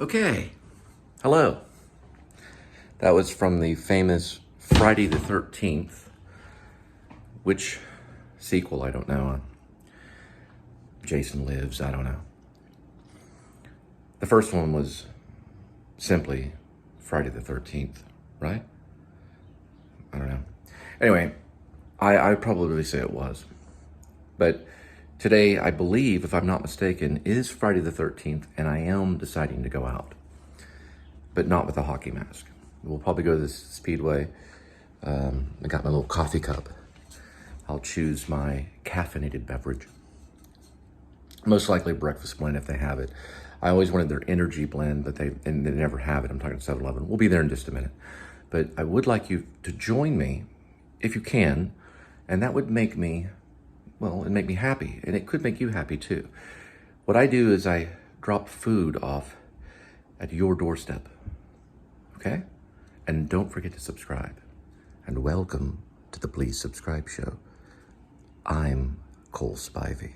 Okay, hello. That was from the famous Friday the 13th, which sequel, I don't know. Jason Lives, I don't know. The first one was simply Friday the 13th, right? I don't know. Anyway, I'd probably say it was. But today, I believe, if I'm not mistaken, is Friday the 13th, and I am deciding to go out, but not with a hockey mask. We'll probably go to this Speedway. I got my little coffee cup. I'll choose my caffeinated beverage. Most likely breakfast blend if they have it. I always wanted their energy blend, but they never have it. I'm talking 7-Eleven. We'll be there in just a minute. But I would like you to join me, if you can, and that would make me, well, it'd make me happy, and it could make you happy too. What I do is I drop food off at your doorstep, okay? And don't forget to subscribe. And welcome to the Please Subscribe Show. I'm Cole Spivey.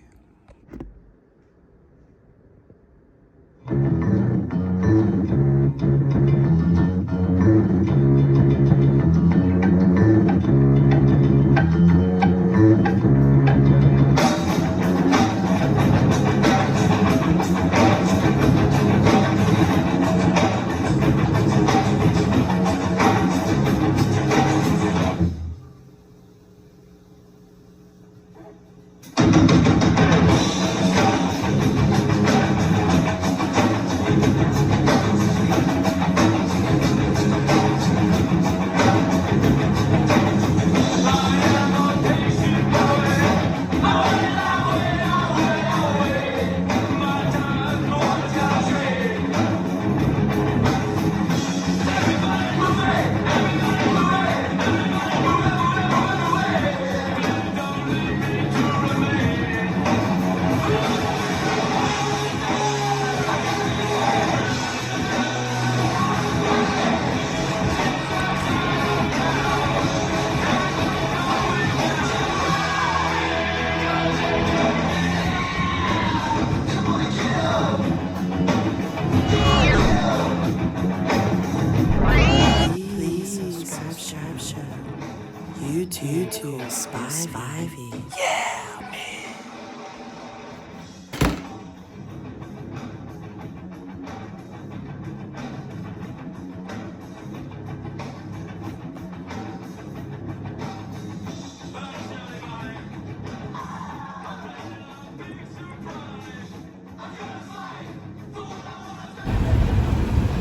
YouTube Spivey. Yeah, man.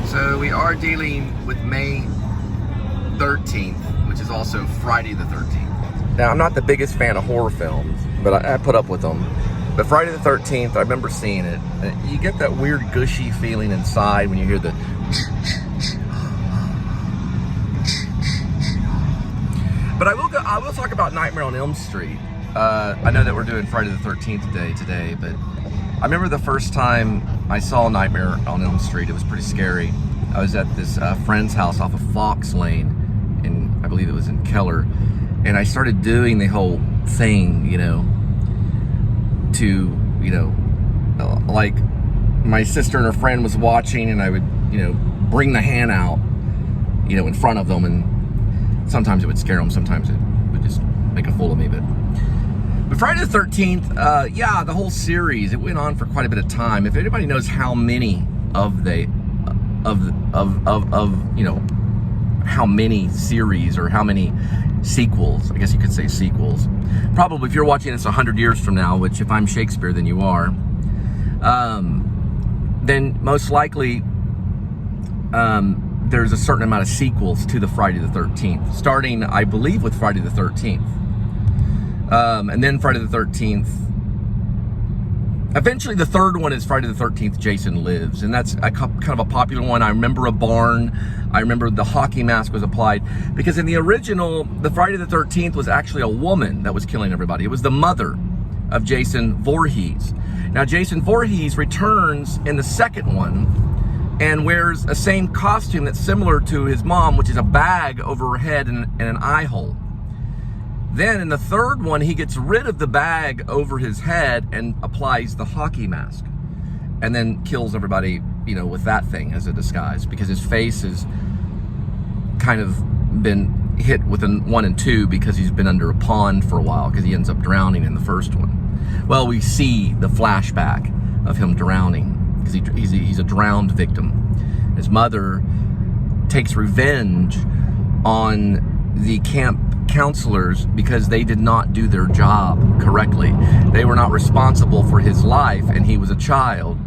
So we are dealing with May 13th, which is also Friday the 13th. Now, I'm not the biggest fan of horror films, but I put up with them. But Friday the 13th, I remember seeing it. You get that weird gushy feeling inside when you hear the... But I will talk about Nightmare on Elm Street. I know that we're doing Friday the 13th today, but I remember the first time I saw Nightmare on Elm Street, it was pretty scary. I was at this friend's house off of Fox Lane, I believe it was in Keller, and I started doing the whole thing, like my sister and her friend was watching, and I would, bring the hand out, in front of them, and sometimes it would scare them, sometimes it would just make a fool of me, but Friday the 13th, yeah, the whole series, it went on for quite a bit of time. If anybody knows how many how many series or how many sequels, I guess you could say sequels. Probably if you're watching this 100 years from now, which if I'm Shakespeare, then you are, then most likely there's a certain amount of sequels to the Friday the 13th, starting, I believe, with Friday the 13th. And then Friday the 13th, eventually the third one is Friday the 13th, Jason Lives. And that's kind of a popular one. I remember a barn. I remember the hockey mask was applied. Because in the original, the Friday the 13th was actually a woman that was killing everybody. It was the mother of Jason Voorhees. Now, Jason Voorhees returns in the second one and wears a same costume that's similar to his mom, which is a bag over her head and an eye hole. Then in the third one, he gets rid of the bag over his head and applies the hockey mask, and then kills everybody, you know, with that thing as a disguise, because his face has kind of been hit with a 1 and 2 because he's been under a pond for a while, because he ends up drowning in the first one. Well, we see the flashback of him drowning, because he's a drowned victim. His mother takes revenge on the camp counselors because they did not do their job correctly. They were not responsible for his life, and he was a child.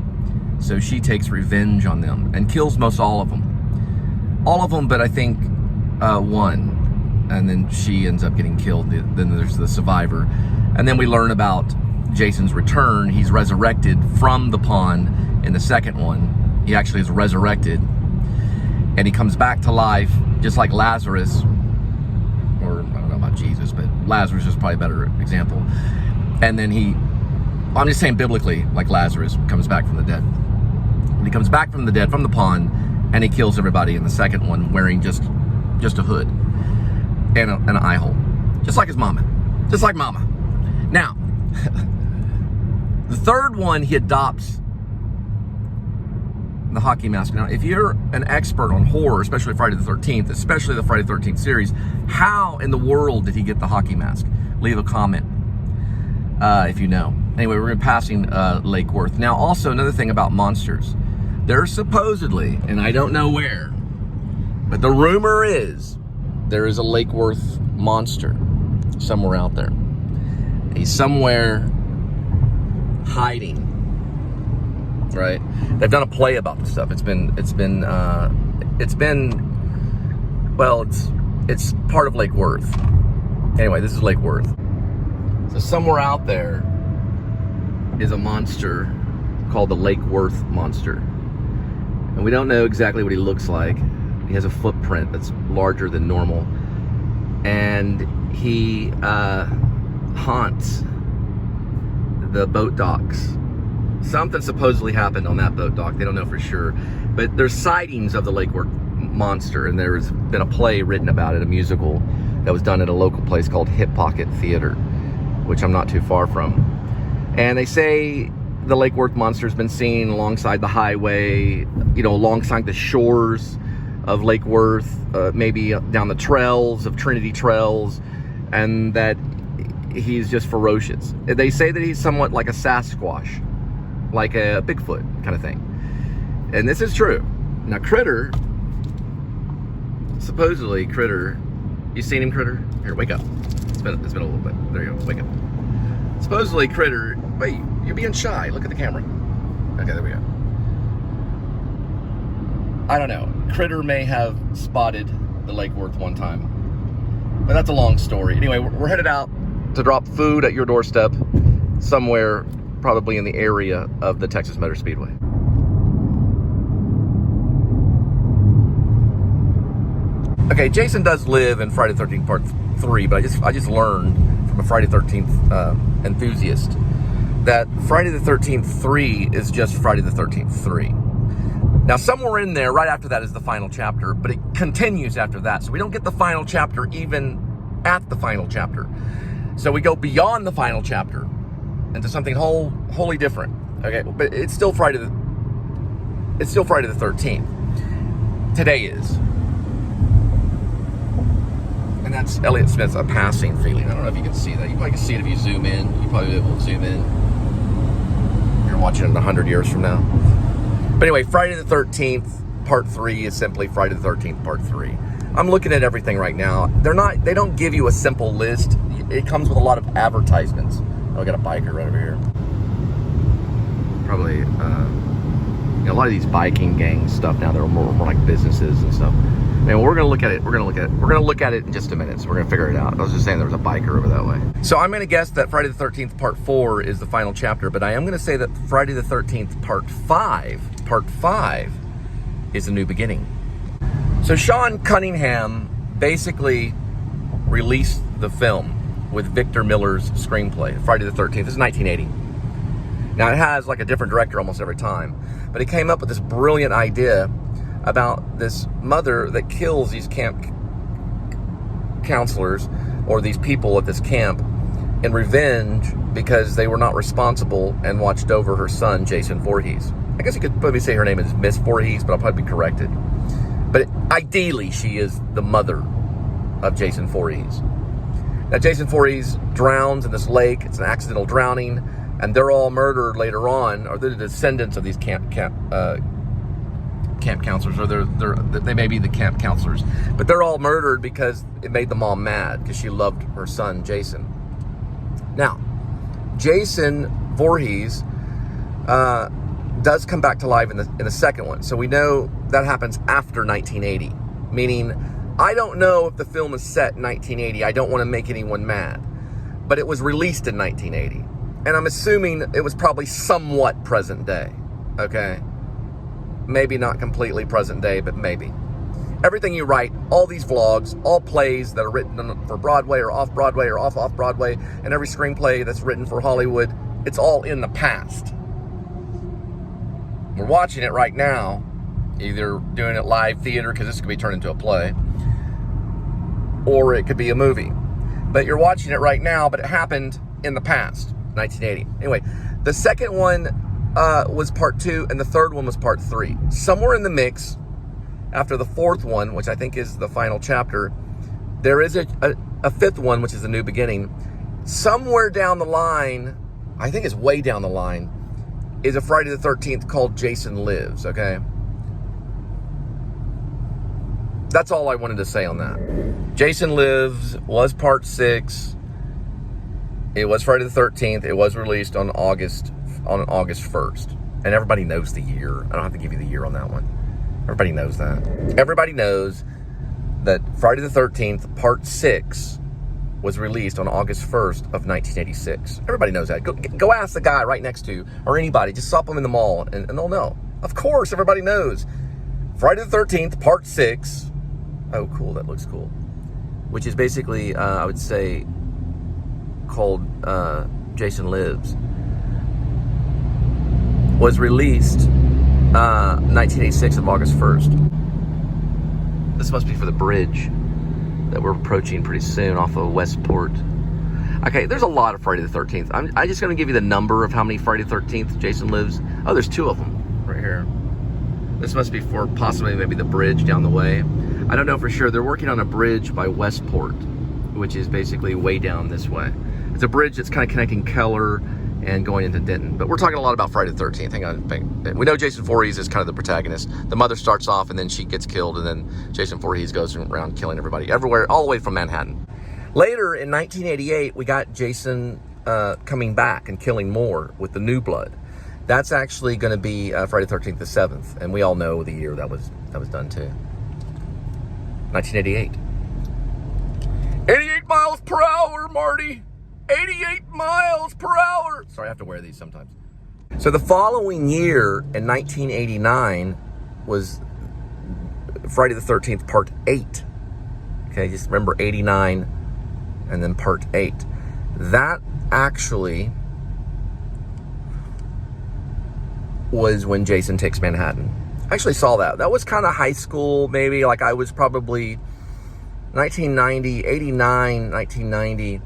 So she takes revenge on them and kills most all of them. All of them, but I think one. And then she ends up getting killed. Then there's the survivor. And then we learn about Jason's return. He's resurrected from the pond in the second one. He actually is resurrected. And he comes back to life, just like Lazarus. Or, I don't know about Jesus, but Lazarus is probably a better example. And then I'm just saying biblically, like Lazarus comes back from the dead. When he comes back from the dead, from the pond, and he kills everybody in the second one wearing just a hood and an eye hole. Just like his mama. Just like mama. Now, the third one, he adopts the hockey mask. Now, if you're an expert on horror, especially Friday the 13th, especially the Friday the 13th series, how in the world did he get the hockey mask? Leave a comment if you know. Anyway, we're passing Lake Worth. Now, also another thing about monsters. There's supposedly, and I don't know where, but the rumor is there is a Lake Worth monster somewhere out there. He's somewhere hiding, right? They've done a play about this stuff. It's part of Lake Worth. Anyway, this is Lake Worth. So somewhere out there is a monster called the Lake Worth monster. And we don't know exactly what he looks like. He has a footprint that's larger than normal. And he haunts the boat docks. Something supposedly happened on that boat dock. They don't know for sure. But there's sightings of the Lake Worth monster, and there's been a play written about it, a musical that was done at a local place called Hip Pocket Theater, which I'm not too far from. And they say the Lake Worth monster has been seen alongside the highway, you know, alongside the shores of Lake Worth, maybe down the trails of Trinity Trails, and that he's just ferocious. They say that he's somewhat like a Sasquatch, like a Bigfoot kind of thing. And this is true. Now, Critter, supposedly Critter, you seen him, Critter? Here, wake up. It's been a little bit. There you go, wake up. Supposedly Critter, wait, you're being shy. Look at the camera. Okay, there we go. I don't know. Critter may have spotted the Lake Worth one time, but that's a long story. Anyway, we're headed out to drop food at your doorstep somewhere, probably in the area of the Texas Motor Speedway. Okay, Jason does live in Friday the 13th Part 3, but I just learned from a Friday the 13th enthusiast that Friday the 13th 3 is just Friday the 13th 3. Now, somewhere in there, right after that is the final chapter, but it continues after that. So we don't get the final chapter even at the final chapter. So we go beyond the final chapter into something wholly different. Okay, but it's still Friday the 13th. Today is. And that's Elliott Smith's A Passing Feeling. I don't know if you can see that. You probably can see it if you zoom in. You probably be able to zoom in. You're watching it 100 years from now. But anyway, Friday the 13th Part 3 is simply Friday the 13th Part 3. I'm looking at everything right now. They don't give you a simple list. It comes with a lot of advertisements. Oh, I got a biker right over here. Probably, a lot of these biking gang stuff now, they're more like businesses and stuff. And we're gonna look at it. We're gonna look at it in just a minute. So we're gonna figure it out. I was just saying there was a biker over that way. So I'm gonna guess that Friday the 13th Part 4 is the final chapter, but I am gonna say that Friday the 13th Part 5 is a new beginning. So Sean Cunningham basically released the film with Victor Miller's screenplay, Friday the 13th. This is 1980. Now, it has like a different director almost every time. But he came up with this brilliant idea about this mother that kills these camp counselors or these people at this camp in revenge because they were not responsible and watched over her son, Jason Voorhees. I guess you could probably say her name is Miss Voorhees, but I'll probably be corrected. But ideally, she is the mother of Jason Voorhees. Now, Jason Voorhees drowns in this lake. It's an accidental drowning, and they're all murdered later on, or they're the descendants of these camp counselors, or they may be the camp counselors, but they're all murdered because it made the mom mad because she loved her son, Jason. Now, Jason Voorhees does come back to life in the second one. So we know that happens after 1980, meaning I don't know if the film is set in 1980. I don't want to make anyone mad, but it was released in 1980. And I'm assuming it was probably somewhat present day, okay? Maybe not completely present day, but maybe. Everything you write, all these vlogs, all plays that are written for Broadway or off-Broadway or off-Broadway, and every screenplay that's written for Hollywood, it's all in the past. We're watching it right now, either doing it live theater, because this could be turned into a play, or it could be a movie. But you're watching it right now, but it happened in the past, 1980. Anyway, the second one was part 2, and the third one was part 3. Somewhere in the mix, after the fourth one, which I think is the final chapter, there is a fifth one, which is a new beginning. Somewhere down the line, I think it's way down the line, is a Friday the 13th called Jason Lives, okay? That's all I wanted to say on that. Jason Lives was part 6. It was Friday the 13th. It was released on August 1st. And everybody knows the year. I don't have to give you the year on that one. Everybody knows that. Everybody knows that Friday the 13th, part 6, was released on August 1st of 1986. Everybody knows that. Go ask the guy right next to you, or anybody. Just stop them in the mall, and they'll know. Of course, everybody knows. Friday the 13th, part 6. Oh, cool. That looks cool. Which is basically, I would say, called Jason Lives. Was released 1986 of August 1st. This must be for the bridge that we're approaching pretty soon off of Westport. Okay, there's a lot of Friday the 13th. I'm just going to give you the number of how many Friday the 13th Jason Lives. Oh, there's 2 of them right here. This must be for possibly maybe the bridge down the way. I don't know for sure. They're working on a bridge by Westport, which is basically way down this way. It's a bridge that's kind of connecting Keller and going into Denton. But we're talking a lot about Friday the 13th. Hang on. We know Jason Voorhees is kind of the protagonist. The mother starts off, and then she gets killed, and then Jason Voorhees goes around killing everybody, everywhere, all the way from Manhattan. Later, in 1988, we got Jason coming back and killing more with the New Blood. That's actually going to be Friday the 13th, the 7th. And we all know the year that was done, too. 1988. 88 miles per hour, Marty! 88 miles per hour. Sorry, I have to wear these sometimes. So the following year, in 1989, was Friday the 13th, part 8. Okay, just remember 89 and then part 8. That actually was when Jason Takes Manhattan. I actually saw that. That was kind of high school, maybe. Like I was probably 1990, 89, 1990.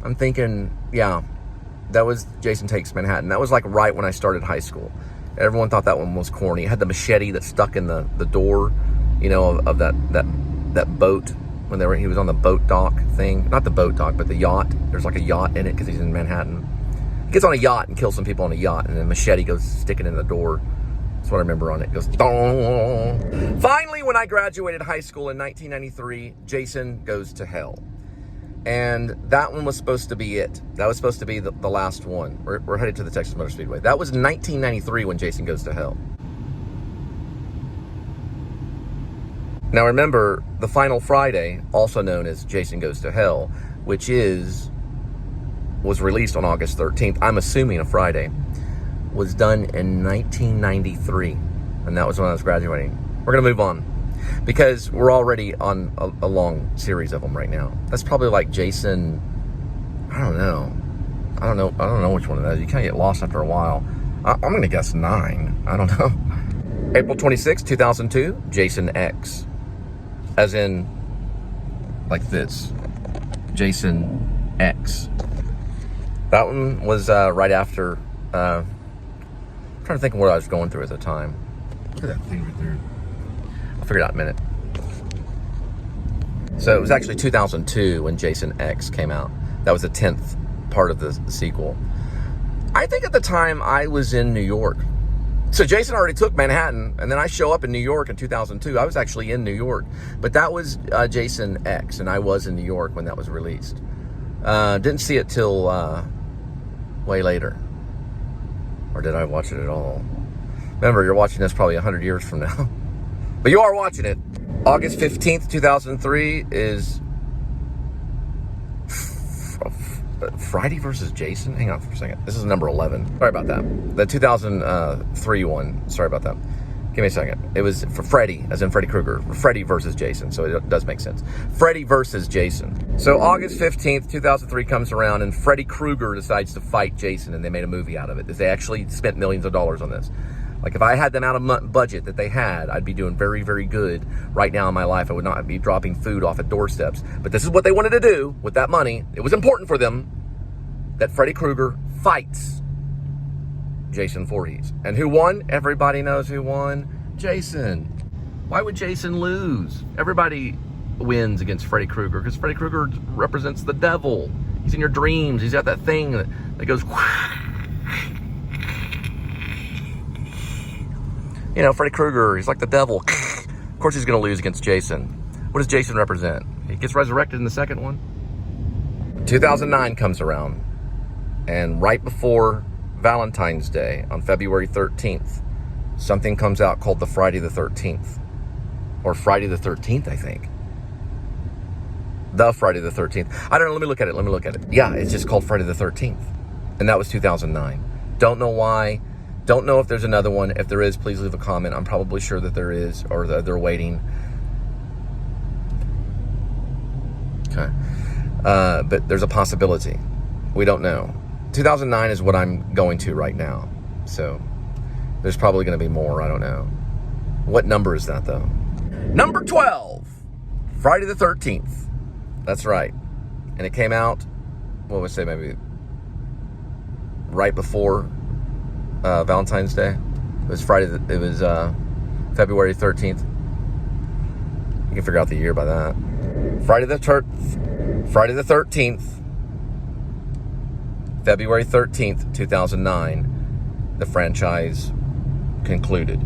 I'm thinking, yeah, that was Jason Takes Manhattan. That was like right when I started high school. Everyone thought that one was corny. It had the machete that stuck in the door, you know, of that boat when he was on the boat dock thing. Not the boat dock, but the yacht. There's like a yacht in it because he's in Manhattan. He gets on a yacht and kills some people on a yacht, and then machete goes sticking in the door. That's what I remember on it. It goes, dong. Finally, when I graduated high school in 1993, Jason Goes to Hell. And that one was supposed to be it. That was supposed to be the last one. We're headed to the Texas Motor Speedway. That was 1993 when Jason Goes to Hell. Now remember, the final Friday, also known as Jason Goes to Hell, which was released on August 13th, I'm assuming a Friday, was done in 1993. And that was when I was graduating. We're going to move on, because we're already on a long series of them right now. That's probably like Jason, I don't know which one of those. You kind of get lost after a while. I'm going to guess 9. I don't know. April 26, 2002, Jason X. As in, like this. Jason X. That one was right after, I'm trying to think of what I was going through at the time. Look at that thing right there. I'll figure it out in a minute. So it was actually 2002 when Jason X came out. That was the 10th part of the sequel. I think at the time I was in New York. So Jason already took Manhattan, and then I show up in New York in 2002. I was actually in New York. But that was Jason X, and I was in New York when that was released. Didn't see it till way later. Or did I watch it at all? Remember, you're watching this probably 100 years from now. But you are watching it. August 15th, 2003 is Friday versus Jason? Hang on for a second. This is number 11. Sorry about that. The 2003 one. Sorry about that. Give me a second. It was for Freddy, as in Freddy Krueger. Freddy versus Jason. So it does make sense. Freddy versus Jason. So August 15th, 2003 comes around, and Freddy Krueger decides to fight Jason, and they made a movie out of it. They actually spent millions of dollars on this. Like, if I had the amount of budget that they had, I'd be doing very, very good right now in my life. I would not be dropping food off at doorsteps. But this is what they wanted to do with that money. It was important for them that Freddy Krueger fights Jason Voorhees. And who won? Everybody knows who won. Jason. Why would Jason lose? Everybody wins against Freddy Krueger because Freddy Krueger represents the devil. He's in your dreams. He's got that thing that goes... You know, Freddy Krueger, he's like the devil. Of course he's going to lose against Jason. What does Jason represent? He gets resurrected in the second one. 2009 comes around. And right before Valentine's Day, on February 13th, something comes out called the Friday the 13th. Or Friday the 13th, I think. The Friday the 13th. I don't know, let me look at it. Yeah, it's just called Friday the 13th. And that was 2009. Don't know why. Don't know if there's another one. If there is, please leave a comment. I'm probably sure that there is, or that they're waiting. Okay. But there's a possibility. We don't know. 2009 is what I'm going to right now. So there's probably going to be more. I don't know. What number is that, though? Number 12. Friday the 13th. That's right. And it came out, what would I say, maybe right before Valentine's Day. It was Friday. It was February 13th. You can figure out the year by that. Friday the 13th, February 13th, 2009. The franchise concluded,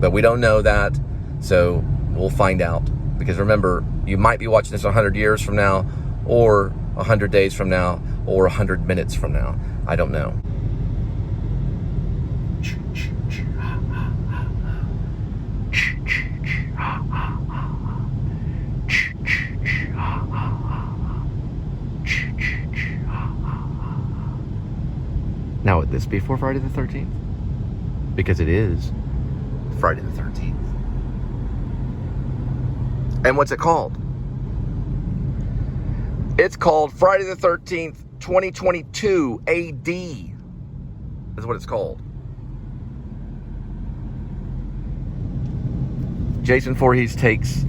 but we don't know that, so we'll find out. Because remember, you might be watching this 100 years from now, or 100 days from now, or 100 minutes from now. I don't know. Now, would this be for Friday the 13th? Because it is Friday the 13th. And what's it called? It's called Friday the 13th, 2022 AD. Is what it's called. Jason Voorhees takes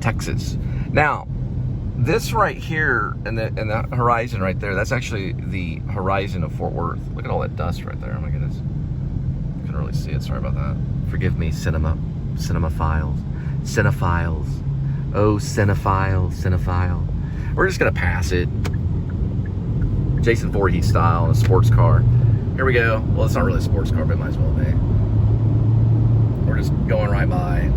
Texas. Now, this right here and the horizon right there, that's actually the horizon of Fort Worth. Look at all that dust right there. Oh my goodness. I couldn't really see it. Sorry about that. Forgive me, cinephiles. Oh, cinephile. We're just going to pass it. Jason Voorhees style in a sports car. Here we go. Well, it's not really a sports car, but it might as well be. We're just going right by.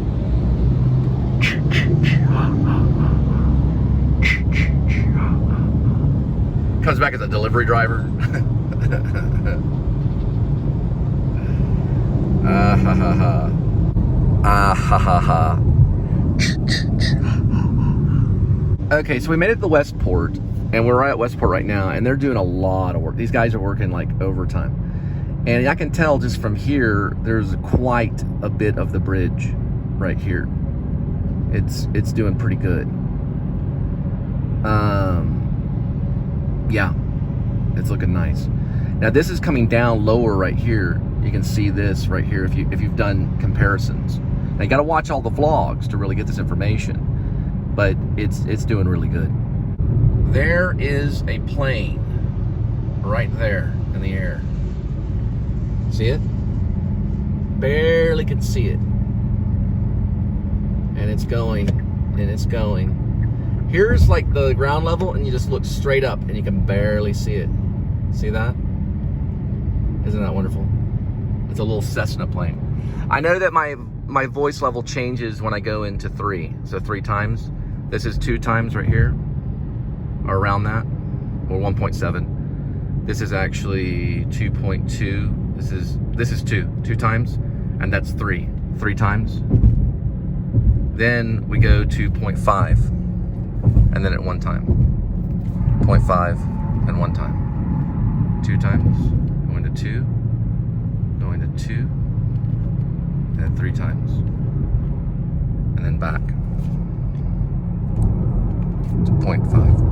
Comes back as a delivery driver. Ah ha ha ha. Ah ha ha ha. Okay, so we made it to Westport, and we're at Westport right now, and they're doing a lot of work. These guys are working like overtime. And I can tell just from here, there's quite a bit of the bridge right here. It's doing pretty good. Yeah, it's looking nice. Now this is coming down lower right here. You can see this right here if you've done comparisons. Now you got to watch all the vlogs to really get this information, but it's doing really good. There is a plane right there in the air. See it? Barely can see it. And it's going, and it's going. Here's like the ground level, and you just look straight up and you can barely see it. See that? Isn't that wonderful? It's a little Cessna plane. I know that my voice level changes when I go into 3. So 3 times. This is 2 times right here, or around that, or 1.7. This is actually 2.2. This is 2 times, and that's 3 times. Then we go to 0.5, and then at 1 time. 0.5 and 1 time. 2 times, going to 2, going to 2, and 3 times. And then back to 0.5.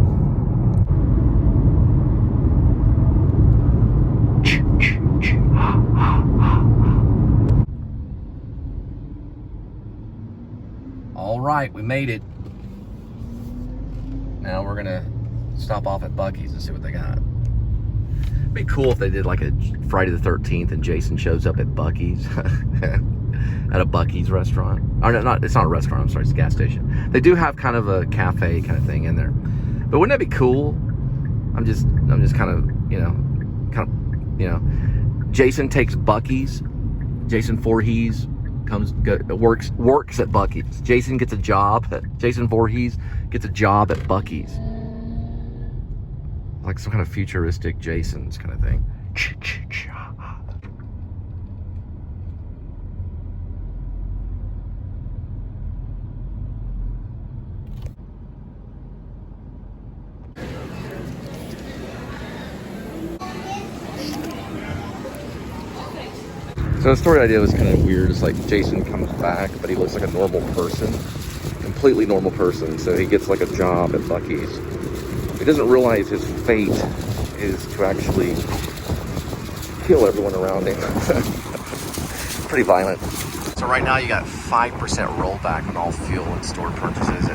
All right, we made it. Now we're gonna stop off at Bucees and see what they got. It'd be cool if they did like a Friday the 13th and Jason shows up at Bucees. At a Bucees restaurant. Or no, it's not a restaurant, I'm sorry, it's a gas station. They do have kind of a cafe kind of thing in there. But wouldn't that be cool? I'm just kind of, Jason takes Bucees. Jason Voorhees works at Bucees. Jason gets a job. Jason Voorhees gets a job at Bucees. Like some kind of futuristic Jason's kind of thing. So the story idea was kind of weird. It's like Jason comes back, but he looks like a normal person, completely normal person. So he gets like a job at Bucees. He doesn't realize his fate is to actually kill everyone around him. Pretty violent. So right now you got 5% rollback on all fuel and store purchases.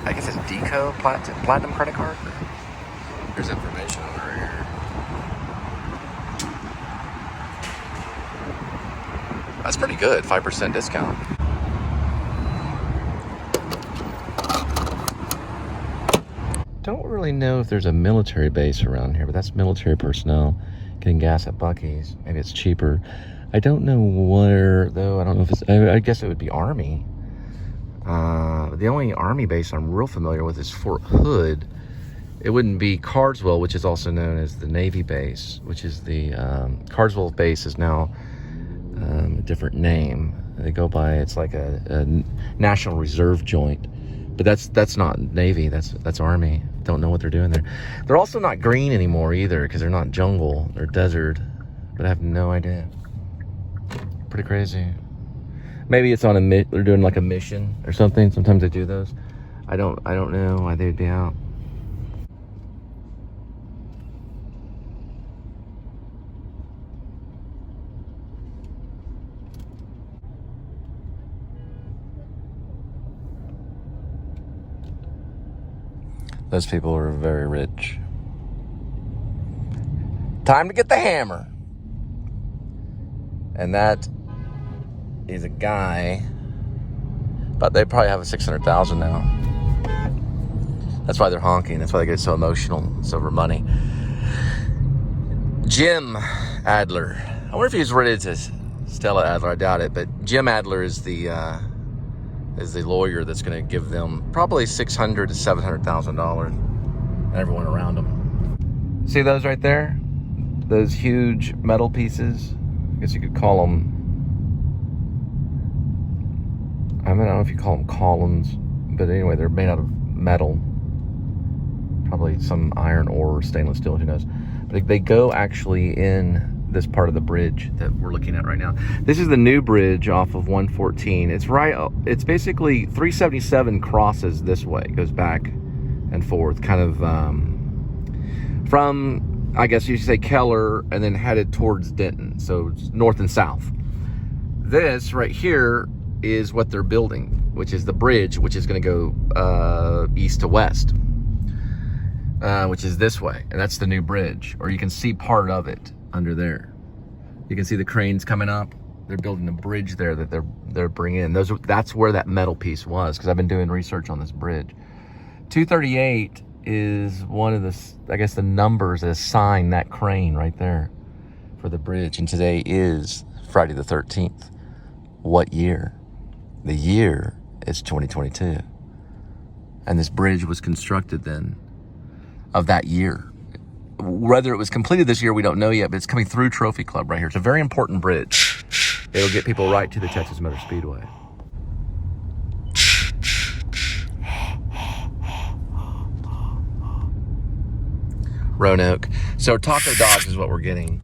I guess it's Deco Platinum credit card. There's information over here. That's pretty good, 5% discount. Don't really know if there's a military base around here, but that's military personnel getting gas at Bucees. Maybe it's cheaper. I don't know where, though. I don't know if it's, I guess it would be Army. The only Army base I'm real familiar with is Fort Hood. It wouldn't be Carswell, which is also known as the Navy base, which is the, Carswell base is now a different name. They go by, it's like a National Reserve joint, but that's not Navy, that's Army. Don't know what they're doing there. They're also not green anymore either, because they're not jungle, they're desert, but I have no idea. Pretty crazy. Maybe it's on they're doing like a mission or something. Sometimes they do those. I don't know why they'd be out. Those people are very rich. Time to get the hammer. And that is a guy, but they probably have a 600,000 now. That's why they're honking. That's why they get so emotional. It's over money. Jim Adler. I wonder if he's related to Stella Adler. I doubt it, but Jim Adler is the lawyer that's going to give them probably $600,000 to $700,000 and everyone around them. See those right there? Those huge metal pieces? I guess you could call them, I don't know if you call them columns, but anyway, they're made out of metal. Probably some iron ore or stainless steel, who knows. But they go actually in this part of the bridge that we're looking at right now. This is the new bridge off of 114. It's basically 377 crosses this way, goes back and forth, kind of from I guess you should say Keller, and then headed towards Denton. So it's north and south. This right here is what they're building, which is the bridge, which is going to go east to west, which is this way. And that's the new bridge, or you can see part of it under there. You can see the cranes coming up. They're building a bridge there that they're bringing in. That's where that metal piece was, because I've been doing research on this bridge. 238 is one of the, I guess, the numbers that assign that crane right there for the bridge. And today is Friday the 13th. What year? The year is 2022. And this bridge was constructed then of that year. Whether it was completed this year, we don't know yet, but it's coming through Trophy Club right here. It's a very important bridge. It'll get people right to the Texas Motor Speedway. Roanoke. So taco dogs is what we're getting.